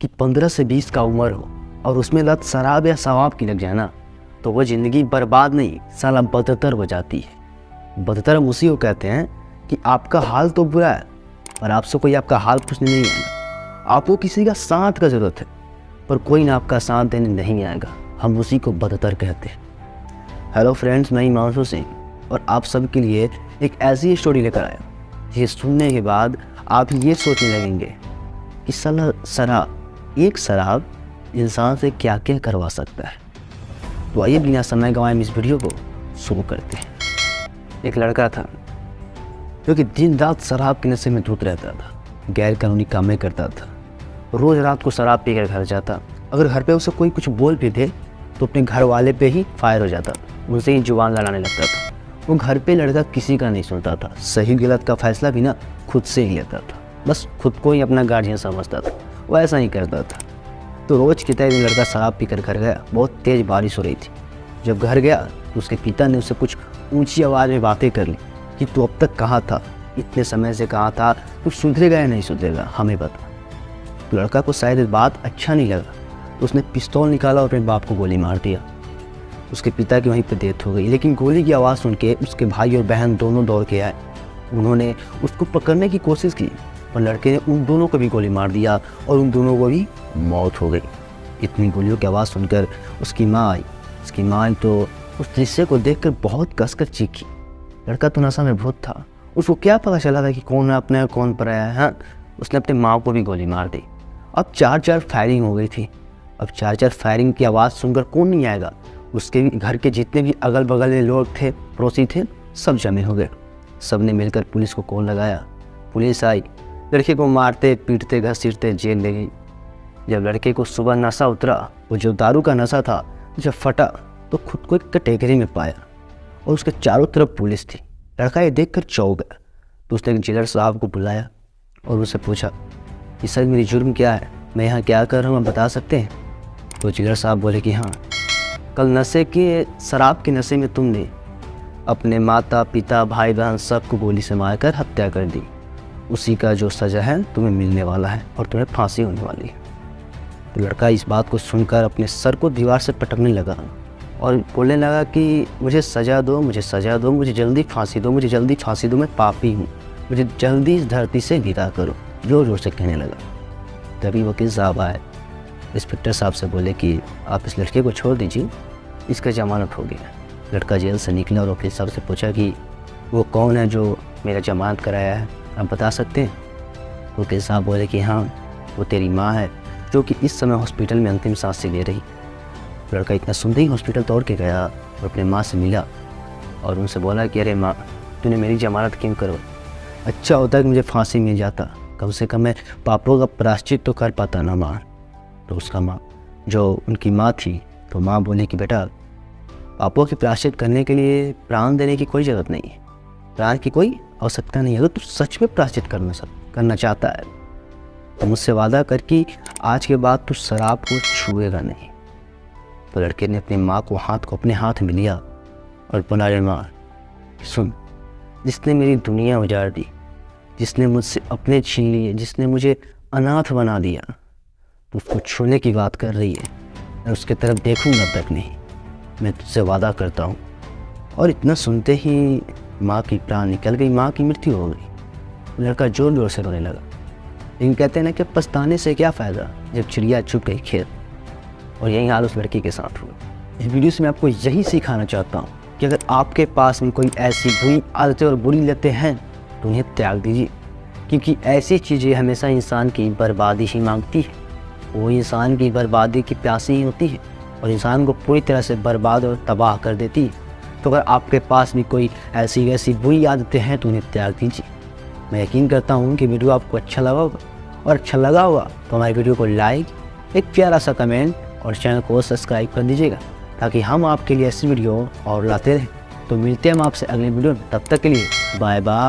कि 15 से 20 का उम्र हो और उसमें लत शराब या शराब की लग जाए ना, तो वह ज़िंदगी बर्बाद नहीं साला बदतर हो जाती है। बदतर हम उसी को कहते हैं कि आपका हाल तो बुरा है पर आपसे कोई आपका हाल पूछने नहीं आएगा। आपको किसी का साथ का ज़रूरत है पर कोई ना आपका साथ देने नहीं आएगा, हम उसी को बदतर कहते हैं। हेलो फ्रेंड्स, मैं हिमांशु सिंह और आप सबके लिए एक ऐसी स्टोरी लेकर आया जिसे सुनने के बाद आप ये सोचने लगेंगे कि साला एक शराब इंसान से क्या क्या करवा सकता है। तो आइए बिना समय गंवाए इस वीडियो को शुरू करते हैं। एक लड़का था जो कि दिन रात शराब के नशे में धुत रहता था, गैर कानूनी कामें करता था, रोज़ रात को शराब पीकर घर जाता। अगर घर पे उसे कोई कुछ बोल भी दे तो अपने घर वाले पे ही फायर हो जाता, उनसे ही जुबान लड़ाने लगता था। वो घर पे लड़का किसी का नहीं सुनता था, सही गलत का फैसला भी ना खुद से ही लेता था, बस खुद को ही अपना गार्जियन समझता था, वो ऐसा ही करता था। तो रोज़ की तरह लड़का शराब पीकर घर गया। बहुत तेज़ बारिश हो रही थी। जब घर गया तो उसके पिता ने उससे कुछ ऊंची आवाज़ में बातें कर ली कि तू अब तक कहाँ था, इतने समय से कहाँ था, तू सुधरेगा या नहीं सुधरेगा, हमें बता। तो लड़का को शायद इस बात अच्छा नहीं लगा तो उसने पिस्तौल निकाला और अपने बाप को गोली मार दिया। उसके पिता की वहीं पर डेथ हो गई। लेकिन गोली की आवाज़ सुन के उसके भाई और बहन दोनों दौड़ के आए। उन्होंने उसको पकड़ने की कोशिश की पर लड़के ने उन दोनों को भी गोली मार दिया और उन दोनों को भी मौत हो गई। इतनी गोलियों की आवाज़ सुनकर उसकी माँ आई। उसकी माँ तो उस दृश्य को देखकर बहुत कसकर चीखी। लड़का तो नशा में भूत था, उसको क्या पता चला था कि कौन अपना कौन पराया है। हाँ, उसने अपने माँ को भी गोली मार दी। अब 4-4 फायरिंग हो गई थी। अब 4-4 फायरिंग की आवाज़ सुनकर कौन नहीं आएगा। उसके घर के जितने भी अगल बगल में लोग थे, पड़ोसी थे, सब जमे हो गए। सब ने मिलकर पुलिस को कॉल लगाया। पुलिस आई, लड़के को मारते पीटते घसीटते जेल ले गई। जब लड़के को सुबह नशा उतरा, वो जो दारू का नशा था, जब फटा तो खुद को एक कैटेगरी में पाया और उसके चारों तरफ पुलिस थी। लड़का ये देखकर चौंक गया तो उसने एक जेलर साहब को बुलाया और उससे पूछा कि सर मेरी जुर्म क्या है, मैं यहाँ क्या कर रहा हूँ, आप बता सकते हैं? तो जेलर साहब बोले कि हाँ, कल शराब के नशे में तुमने अपने माता पिता भाई बहन सबको गोली से मारकर हत्या कर दी। उसी का जो सज़ा है तुम्हें मिलने वाला है और तुम्हें फांसी होने वाली है। तो लड़का इस बात को सुनकर अपने सर को दीवार से पटकने लगा और बोलने लगा कि मुझे सज़ा दो, मुझे सज़ा दो, मुझे जल्दी फांसी दो, मुझे जल्दी फांसी दो, मैं पापी हूँ, मुझे जल्दी इस धरती से विदा करो, जोर जोर से कहने लगा। तभी वकील साहब आए। इंस्पेक्टर साहब से बोले कि आप इस लड़के को छोड़ दीजिए, इसका जमानत हो गया। लड़का जेल से निकला और वकील साहब से पूछा कि वो कौन है जो मेरा जमानत कराया है, आप बता सकते हैं? वकील साहब बोले कि हाँ, वो तेरी माँ है जो कि इस समय हॉस्पिटल में अंतिम सांसें ले रही। लड़का इतना सुनते ही हॉस्पिटल दौड़ के गया और अपने माँ से मिला और उनसे बोला कि अरे माँ, तूने मेरी जमानत क्यों करो? अच्छा होता है कि मुझे फांसी मिल जाता, कम से कम मैं पापों का प्रायश्चित तो कर पाता ना माँ। तो उसका माँ, जो उनकी माँ थी, तो माँ बोली कि बेटा, पापों के प्रायश्चित करने के लिए प्राण देने की कोई ज़रूरत नहीं है, प्राण की कोई आवश्यकता नहीं है। अगर तू सच में प्रायश्चित करना चाहता है तो मुझसे वादा कर कि आज के बाद तू शराब को छुएगा नहीं। तो लड़के ने अपनी माँ को अपने हाथ में लिया और बोला, रे माँ सुन, जिसने मेरी दुनिया उजाड़ दी, जिसने मुझसे अपने छीन लिए, जिसने मुझे अनाथ बना दिया, तो उसको छूने की बात कर रही है, मैं उसके तरफ देखूंगा तक नहीं, मैं तुझसे वादा करता हूँ। और इतना सुनते ही माँ की प्राण निकल गई, माँ की मृत्यु हो गई। लड़का जोर जोर से रोने लगा। लेकिन कहते हैं ना कि पछताने से क्या फ़ायदा जब चिड़िया चुग गई खेत। और यही हाल उस लड़की के साथ हुआ। इस वीडियो से मैं आपको यही सिखाना चाहता हूँ कि अगर आपके पास में कोई ऐसी बुरी आदतें और बुरी लतें हैं तो उन्हें त्याग दीजिए, क्योंकि ऐसी चीज़ें हमेशा इंसान की बर्बादी ही मांगती है। वो इंसान की बर्बादी की प्यासी ही होती है और इंसान को पूरी तरह से बर्बाद और तबाह कर देती है। तो अगर आपके पास भी कोई ऐसी बुरी आदतें हैं तो उन्हें त्याग दीजिए। मैं यकीन करता हूँ कि वीडियो आपको अच्छा लगा होगा, और अच्छा लगा होगा तो हमारे वीडियो को लाइक, एक प्यारा सा कमेंट और चैनल को सब्सक्राइब कर दीजिएगा, ताकि हम आपके लिए ऐसी वीडियो और लाते रहें। तो मिलते हैं हम आपसे अगले वीडियो में, तब तक के लिए बाय बाय।